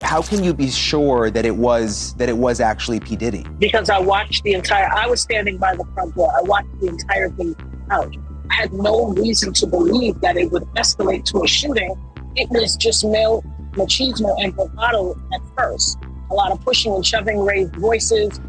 how can you be sure that it was actually P. Diddy? Because I was standing by the front door. I watched the entire thing out. I had no reason to believe that it would escalate to a shooting. It was just male machismo and bravado at first. A lot of pushing and shoving, raised voices,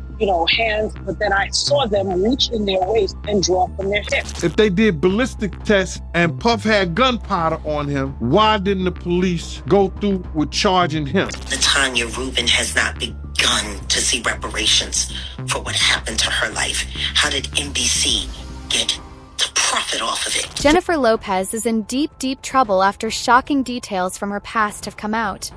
hands, but then I saw them reach in their waist and draw from their hips. If they did ballistic tests and Puff had gunpowder on him, why didn't the police go through with charging him? Tanya Rubin has not begun to see reparations for what happened to her life. How did NBC get to profit off of it? Jennifer Lopez is in deep, deep trouble after shocking details from her past have come out.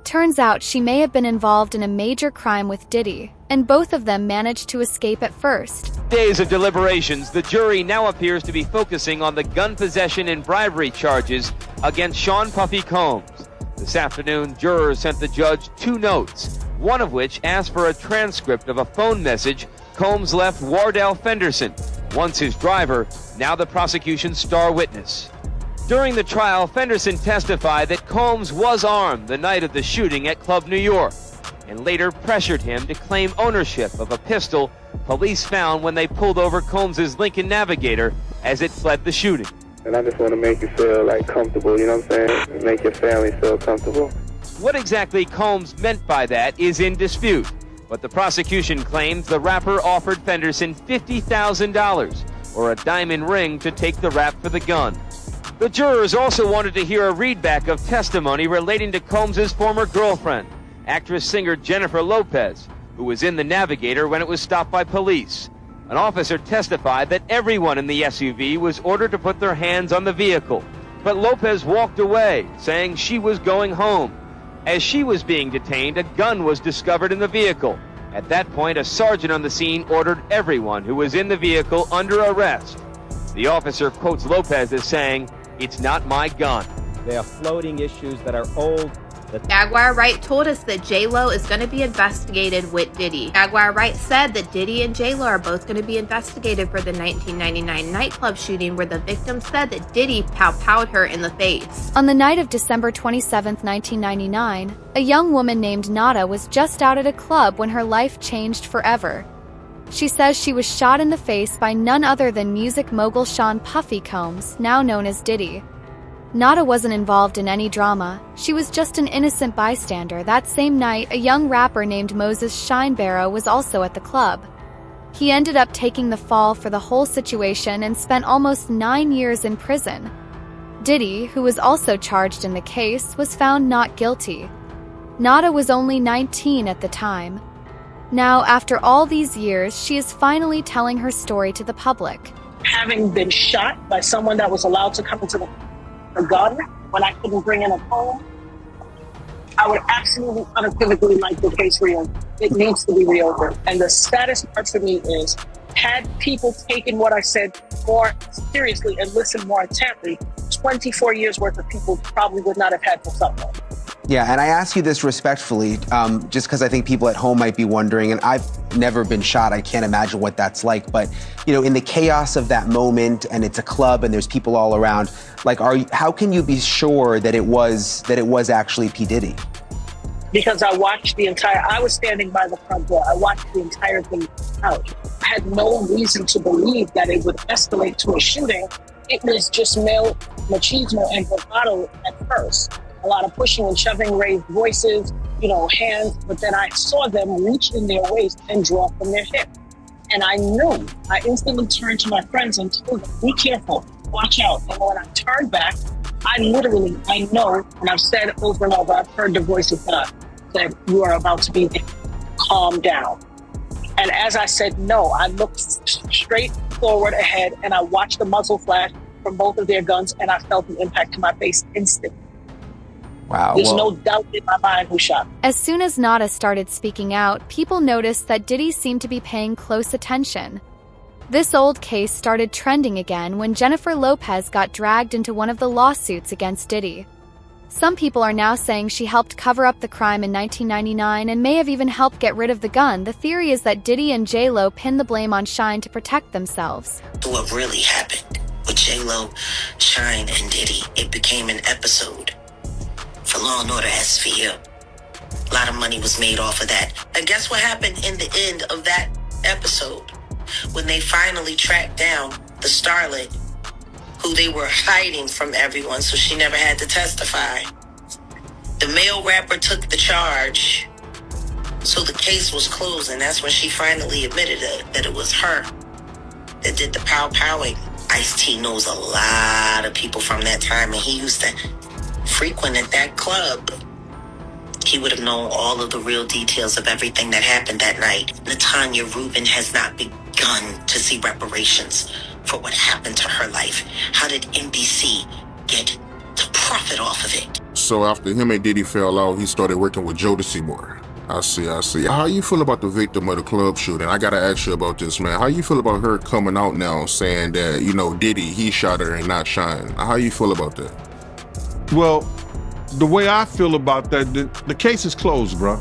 Turns out she may have been involved in a major crime with Diddy, and both of them managed to escape at first. Days of deliberations, the jury now appears to be focusing on the gun possession and bribery charges against Sean Puffy Combs. This afternoon, jurors sent the judge 2 notes, one of which asked for a transcript of a phone message Combs left Wardell Fenderson, once his driver, now the prosecution's star witness. During the trial, Fenderson testified that Combs was armed the night of the shooting at Club New York, and later pressured him to claim ownership of a pistol police found when they pulled over Combs' Lincoln Navigator as it fled the shooting. And I just want to make you feel comfortable, you know what I'm saying? And make your family feel comfortable. What exactly Combs meant by that is in dispute, but the prosecution claims the rapper offered Fenderson $50,000 or a diamond ring to take the rap for the gun. The jurors also wanted to hear a readback of testimony relating to Combs' former girlfriend, actress-singer Jennifer Lopez, who was in the Navigator when it was stopped by police. An officer testified that everyone in the SUV was ordered to put their hands on the vehicle, but Lopez walked away, saying she was going home. As she was being detained, a gun was discovered in the vehicle. At that point, a sergeant on the scene ordered everyone who was in the vehicle under arrest. The officer quotes Lopez as saying, "It's not my gun." They are floating issues that are old. Jaguar Wright told us that J-Lo is going to be investigated with Diddy. Jaguar Wright said that Diddy and J-Lo are both going to be investigated for the 1999 nightclub shooting where the victim said that Diddy pow-powed her in the face. On the night of December 27, 1999, a young woman named Nada was just out at a club when her life changed forever. She says she was shot in the face by none other than music mogul Sean Puffy Combs, now known as Diddy. Nada wasn't involved in any drama. She was just an innocent bystander. That same night, a young rapper named Moses Shinebarrow was also at the club. He ended up taking the fall for the whole situation and spent almost 9 years in prison. Diddy, who was also charged in the case, was found not guilty. Nada was only 19 at the time. Now, after all these years, she is finally telling her story to the public. Having been shot by someone that was allowed to come into a gun when I couldn't bring in a phone, I would absolutely unequivocally like the case reopened. It needs to be reopened. And the saddest part for me is, had people taken what I said more seriously and listened more intently, 24 years worth of people probably would not have had to suffer. Yeah, and I ask you this respectfully, just because I think people at home might be wondering, and I've never been shot, I can't imagine what that's like, but, in the chaos of that moment, and it's a club and there's people all around, how can you be sure that it was actually P. Diddy? Because I was standing by the front door. I watched the entire thing out. I had no reason to believe that it would escalate to a shooting. It was just male machismo and bravado at first. A lot of pushing and shoving, raised voices, hands, but then I saw them reach in their waist and draw from their hip. And I knew. I instantly turned to my friends and told them, be careful, watch out. And when I turned back, I know, and I've said over and over, I've heard the voice of God said, you are about to be calm down. And as I said no, I looked straight forward ahead and I watched the muzzle flash from both of their guns and I felt the impact to my face instantly. Wow. There's no doubt in my mind who shot. As soon as Nada started speaking out, people noticed that Diddy seemed to be paying close attention. This old case started trending again when Jennifer Lopez got dragged into one of the lawsuits against Diddy. Some people are now saying she helped cover up the crime in 1999 and may have even helped get rid of the gun. The theory is that Diddy and J-Lo pinned the blame on Shine to protect themselves. What really happened with J-Lo, Shine, and Diddy, it became an episode for Law & Order SVU. A lot of money was made off of that. And guess what happened in the end of that episode? When they finally tracked down the starlet who they were hiding from everyone so she never had to testify. The male rapper took the charge, so the case was closed, and that's when she finally admitted that it was her that did the pow-powing. Ice-T knows a lot of people from that time, and he used to frequent at that club. He would have known all of the real details of everything that happened that night. Natanya Rubin has not begun to see reparations for what happened to her life. How did NBC get to profit off of it? So after him and Diddy fell out, he started working with Jodeci more. I see. How you feel about the victim of the club shooting? I gotta ask you about this, man. How you feel about her coming out now saying that, you know, Diddy, he shot her and not Shine? How you feel about that? Well, the way I feel about that, the case is closed, bro.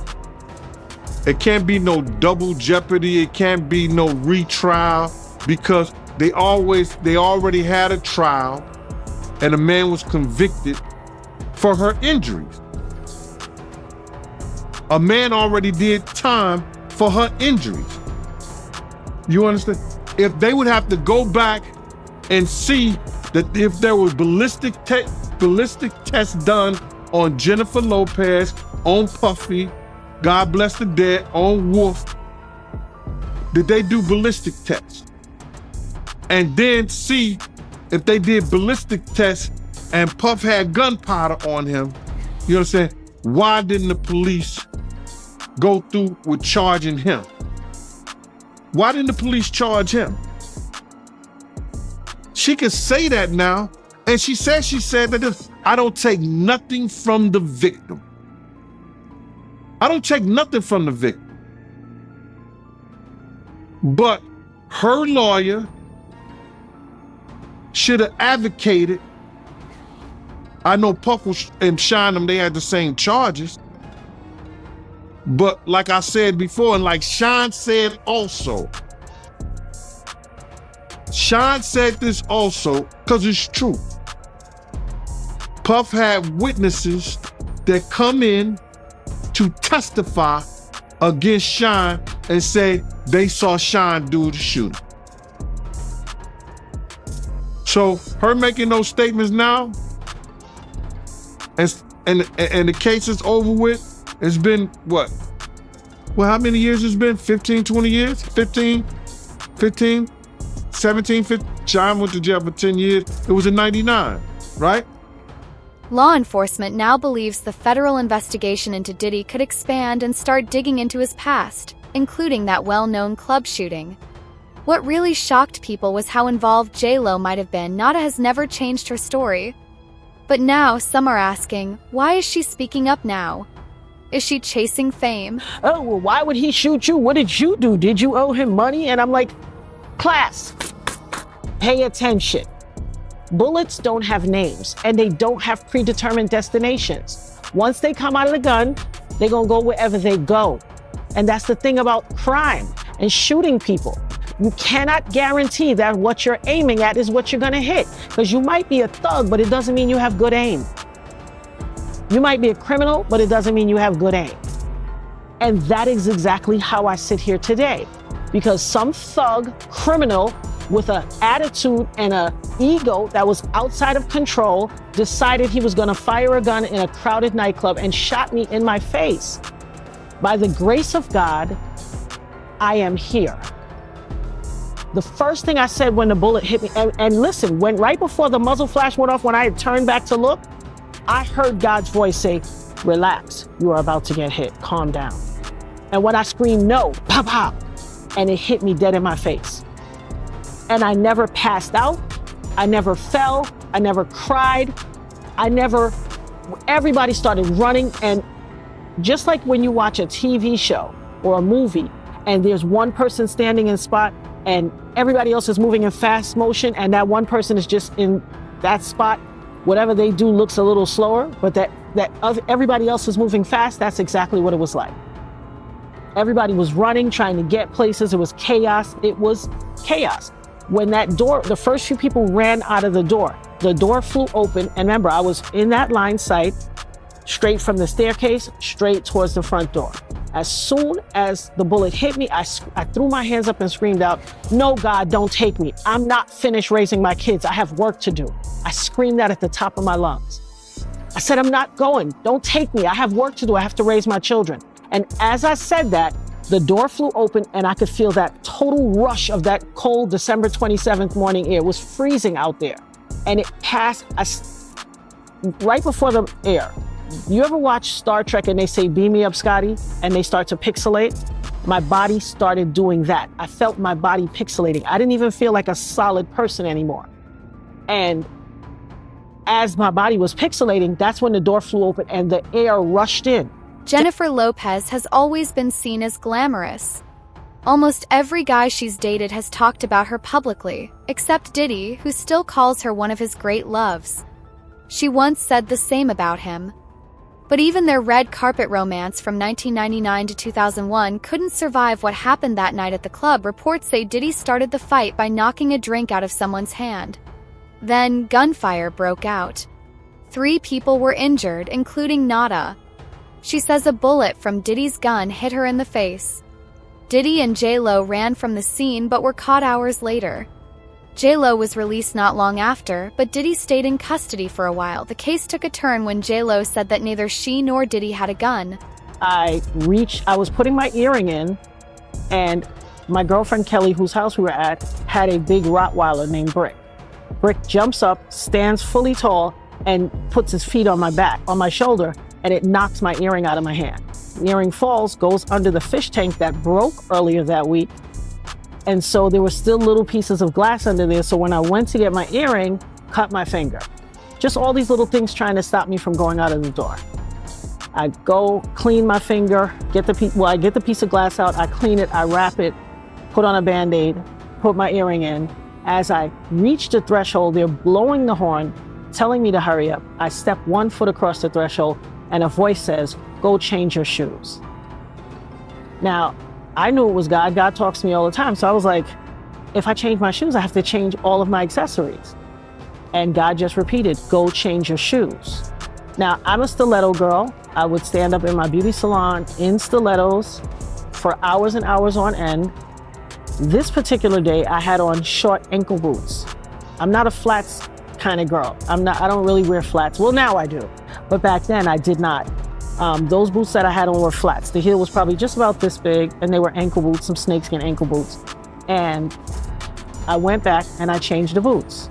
It can't be no double jeopardy. It can't be no retrial because they already had a trial and a man was convicted for her injuries. A man already did time for her injuries. You understand? If they would have to go back and see that if there was ballistic tests done on Jennifer Lopez, on Puffy, God bless the dead, on Wolf, did they do ballistic tests? And then see if they did ballistic tests and Puff had gunpowder on him, you know what I'm saying? Why didn't the police go through with charging him? Why didn't the police charge him? She can say that now, and she said that I don't take nothing from the victim. I don't take nothing from the victim. But her lawyer should have advocated. I know Puff and Shine, they had the same charges. But like I said before, and like Shine said also, Shine said this also, because it's true. Puff had witnesses that come in to testify against Shine and say they saw Shine do the shooting. So her making those statements now, and the case is over with. It's been what? Well, how many years it's been? 15, 20 years? 15, 17, 15. Shine went to jail for 10 years. It was in 99, right? Law enforcement now believes the federal investigation into Diddy could expand and start digging into his past, including that well-known club shooting. What really shocked people was how involved J-Lo might have been. Nada has never changed her story. But now some are asking, why is she speaking up now? Is she chasing fame? Oh, well, why would he shoot you? What did you do? Did you owe him money? And I'm like, class, pay attention. Bullets don't have names, and they don't have predetermined destinations. Once they come out of the gun, they're gonna go wherever they go. And that's the thing about crime and shooting people. You cannot guarantee that what you're aiming at is what you're gonna hit, because you might be a thug, but it doesn't mean you have good aim. You might be a criminal, but it doesn't mean you have good aim. And that is exactly how I sit here today, because some thug criminal with an attitude and an ego that was outside of control decided he was gonna fire a gun in a crowded nightclub and shot me in my face. By the grace of God, I am here. The first thing I said when the bullet hit me, and listen, when right before the muzzle flash went off, when I had turned back to look, I heard God's voice say, relax, you are about to get hit, calm down. And when I screamed no, pop, pop, and it hit me dead in my face. And I never passed out, I never fell, I never cried, everybody started running. And just like when you watch a TV show or a movie and there's one person standing in a spot and everybody else is moving in fast motion and that one person is just in that spot, whatever they do looks a little slower, but everybody else is moving fast, that's exactly what it was like. Everybody was running, trying to get places. It was chaos. It was chaos. When that door, the first few people ran out of the door flew open. And remember, I was in that line sight straight from the staircase, straight towards the front door. As soon as the bullet hit me, I threw my hands up and screamed out, "No, God, don't take me. I'm not finished raising my kids. I have work to do." I screamed that at the top of my lungs. I said, "I'm not going. Don't take me. I have work to do. I have to raise my children." And as I said that, the door flew open and I could feel that total rush of that cold December 27th morning air. It was freezing out there. And it passed right before the air. You ever watch Star Trek and they say, "Beam me up, Scotty," and they start to pixelate? My body started doing that. I felt my body pixelating. I didn't even feel like a solid person anymore. And as my body was pixelating, that's when the door flew open and the air rushed in. Jennifer Lopez has always been seen as glamorous. Almost every guy she's dated has talked about her publicly, except Diddy, who still calls her one of his great loves. She once said the same about him. But even their red carpet romance from 1999 to 2001 couldn't survive what happened that night at the club. Reports say Diddy started the fight by knocking a drink out of someone's hand. Then gunfire broke out. 3 people were injured, including Nada. She says a bullet from Diddy's gun hit her in the face. Diddy and J-Lo ran from the scene but were caught hours later. J-Lo was released not long after, but Diddy stayed in custody for a while. The case took a turn when J-Lo said that neither she nor Diddy had a gun. I was putting my earring in, and my girlfriend Kelly, whose house we were at, had a big Rottweiler named Brick. Brick jumps up, stands fully tall, and puts his feet on my back, on my shoulder, and it knocks my earring out of my hand. The earring falls, goes under the fish tank that broke earlier that week. And so there were still little pieces of glass under there. So when I went to get my earring, cut my finger. Just all these little things trying to stop me from going out of the door. I go clean my finger, I get the piece of glass out, I clean it, I wrap it, put on a Band-Aid, put my earring in. As I reach the threshold, they're blowing the horn, telling me to hurry up. I step 1 foot across the threshold and a voice says, "Go change your shoes." Now, I knew it was God. God talks to me all the time. So I was like, if I change my shoes, I have to change all of my accessories. And God just repeated, "Go change your shoes." Now, I'm a stiletto girl. I would stand up in my beauty salon in stilettos for hours and hours on end. This particular day, I had on short ankle boots. I'm not a flats kind of girl. I don't really wear flats. Well, now I do. But back then, I did not. Those boots that I had on were flats. The heel was probably just about this big, and they were ankle boots, some snakeskin ankle boots. And I went back and I changed the boots.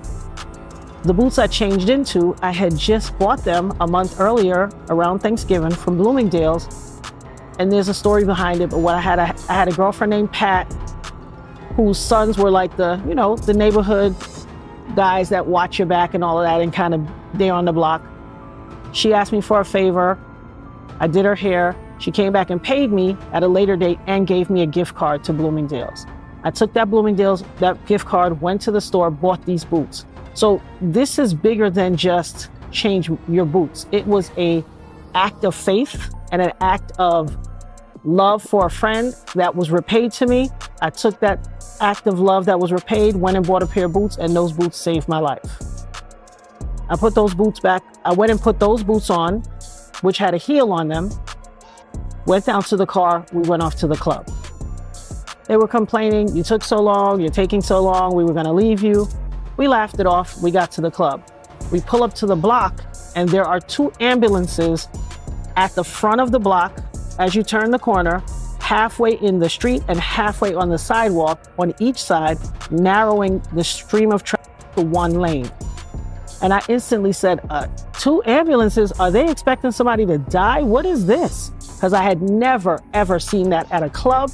The boots I changed into, I had just bought them a month earlier around Thanksgiving from Bloomingdale's. And there's a story behind it, but what I had a girlfriend named Pat, whose sons were like the neighborhood guys that watch your back and all of that, and kind of they're on the block. She asked me for a favor. I did her hair. She came back and paid me at a later date and gave me a gift card to Bloomingdale's. I took that gift card, went to the store, bought these boots. So this is bigger than just change your boots. It was an act of faith and an act of love for a friend that was repaid to me. I took that act of love that was repaid, went and bought a pair of boots, and those boots saved my life. I put those boots back. I went and put those boots on, which had a heel on them, went down to the car, we went off to the club. They were complaining, "You took so long, you're taking so long, we were gonna leave you." We laughed it off, we got to the club. We pull up to the block, and there are 2 ambulances at the front of the block as you turn the corner, halfway in the street and halfway on the sidewalk on each side, narrowing the stream of traffic to 1 lane. And I instantly said, 2 ambulances? Are they expecting somebody to die? What is this? Because I had never, ever seen that at a club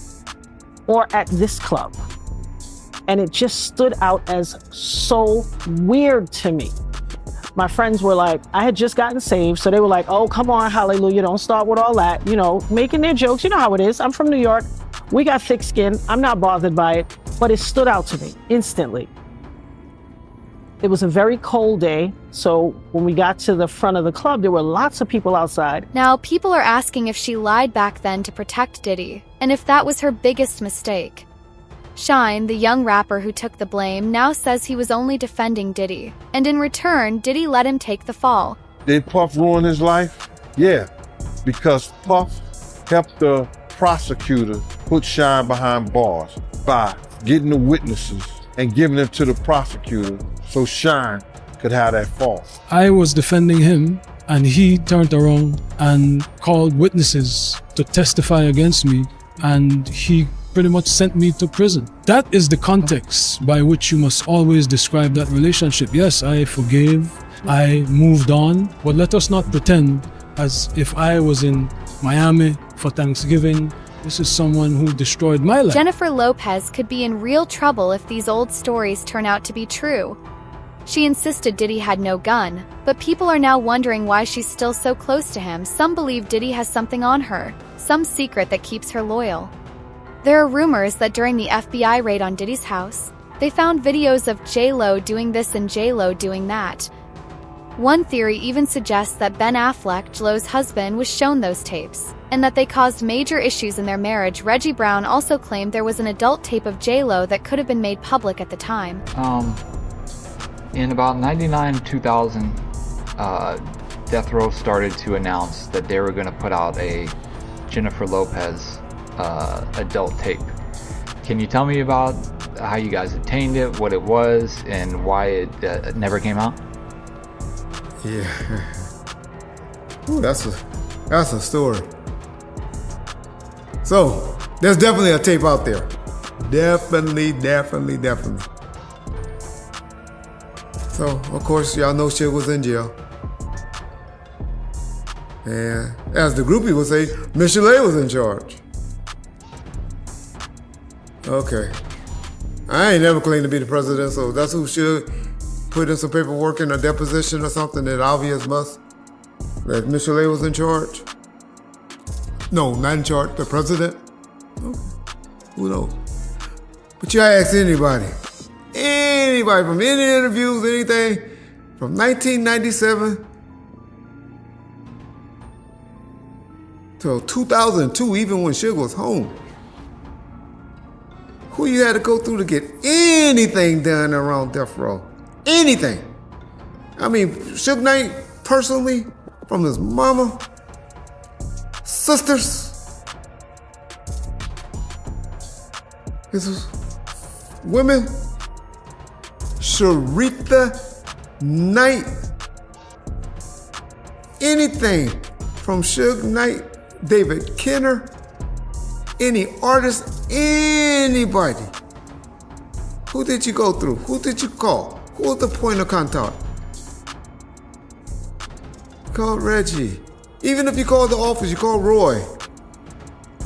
or at this club. And it just stood out as so weird to me. My friends were like, I had just gotten saved. So they were like, "Oh, come on, hallelujah, don't start with all that." Making their jokes. You know how it is. I'm from New York. We got thick skin. I'm not bothered by it. But it stood out to me instantly. It was a very cold day, so when we got to the front of the club, there were lots of people outside. Now, people are asking if she lied back then to protect Diddy, and if that was her biggest mistake. Shine, the young rapper who took the blame, now says he was only defending Diddy, and in return, Diddy let him take the fall. Did Puff ruin his life? Yeah, because Puff helped the prosecutor put Shine behind bars by getting the witnesses and giving them to the prosecutor so Shine could have that fall. I was defending him and he turned around and called witnesses to testify against me, and he pretty much sent me to prison. That is the context by which you must always describe that relationship. Yes, I forgave, I moved on, but let us not pretend as if I was in Miami for Thanksgiving. This is someone who destroyed my life. Jennifer Lopez could be in real trouble if these old stories turn out to be true. She insisted Diddy had no gun, but people are now wondering why she's still so close to him. Some believe Diddy has something on her, some secret that keeps her loyal. There are rumors that during the FBI raid on Diddy's house, they found videos of J-Lo doing this and J-Lo doing that. One theory even suggests that Ben Affleck, J-Lo's husband, was shown those tapes, and that they caused major issues in their marriage. Reggie Brown also claimed there was an adult tape of J-Lo that could have been made public at the time. In about 99-2000, Death Row started to announce that they were going to put out a Jennifer Lopez adult tape. Can you tell me about how you guys obtained it, what it was, and why it never came out? Yeah. Ooh, that's a story. So, there's definitely a tape out there. Definitely. So, of course, y'all know Suge was in jail. And as the groupie would say, Michelet was in charge. Okay. I ain't never claimed to be the president, so that's who should put in some paperwork in a deposition or something that obvious must. That Michelet was in charge. No, not in charge, the president. Okay. Who knows? But you ask anybody from any interviews, anything, from 1997 till 2002, even when Suge was home, who you had to go through to get anything done around Death Row. Anything. I mean, Suge Knight, personally, from his mama, sisters, his women, Sharitha Knight, anything from Suge Knight, David Kenner, any artist, anybody. Who did you go through? Who did you call? Who was the point of contact? Call Reggie. Even if you call the office, you call Roy.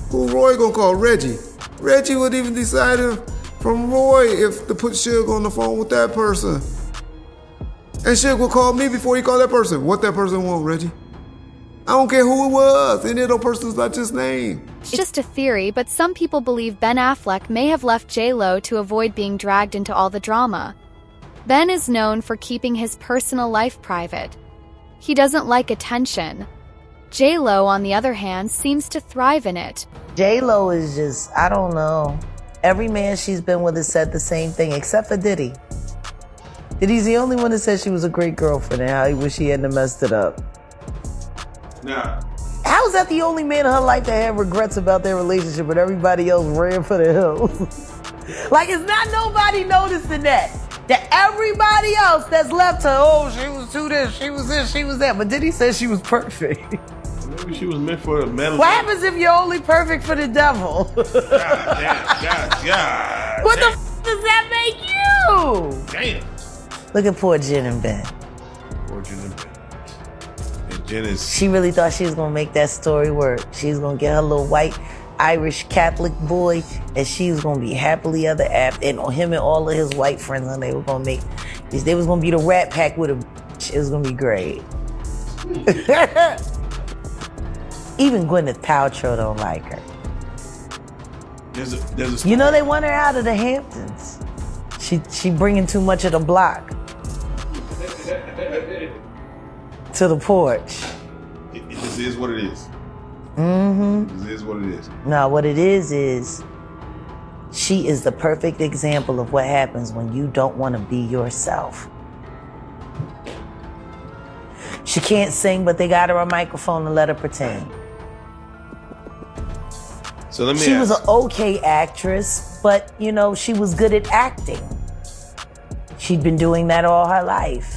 Who Roy gonna call? Reggie. Reggie would even decide from Roy if to put Suge on the phone with that person. And Suge would call me before he called that person. What that person want, Reggie? I don't care who it was. Any of those persons not just name. It's just a theory, but some people believe Ben Affleck may have left J-Lo to avoid being dragged into all the drama. Ben is known for keeping his personal life private. He doesn't like attention. J-Lo, on the other hand, seems to thrive in it. J-Lo is just, I don't know. Every man she's been with has said the same thing, except for Diddy. Diddy's the only one that said she was a great girlfriend and how he wish he hadn't messed it up. Nah. How is that the only man in her life that had regrets about their relationship, but everybody else ran for the hills? Like, it's not nobody noticing that. That everybody else that's left her, oh, she was too this, she was this, she was that. But Diddy said she was perfect. Maybe she was meant for a medal. What happens if you're only perfect for the devil? God. What the f does that make you? Damn. Look at poor Jen and Ben. Poor Jen and Ben. And Jen is... She really thought she was going to make that story work. She was going to get her little white Irish Catholic boy, and she was going to be happily ever after. And him and all of his white friends, and they were going to make... They was going to be the Rat Pack with him. It was going to be great. Even Gwyneth Paltrow don't like her. There's a you know they want her out of the Hamptons. She bringing too much of the block to the porch. This is what it is. Mm-hmm. This is what it is. No, what it is she is the perfect example of what happens when you don't want to be yourself. She can't sing, but they got her a microphone and let her pretend. So let me She ask. was an okay actress, but you know, she was good at acting. She'd been doing that all her life.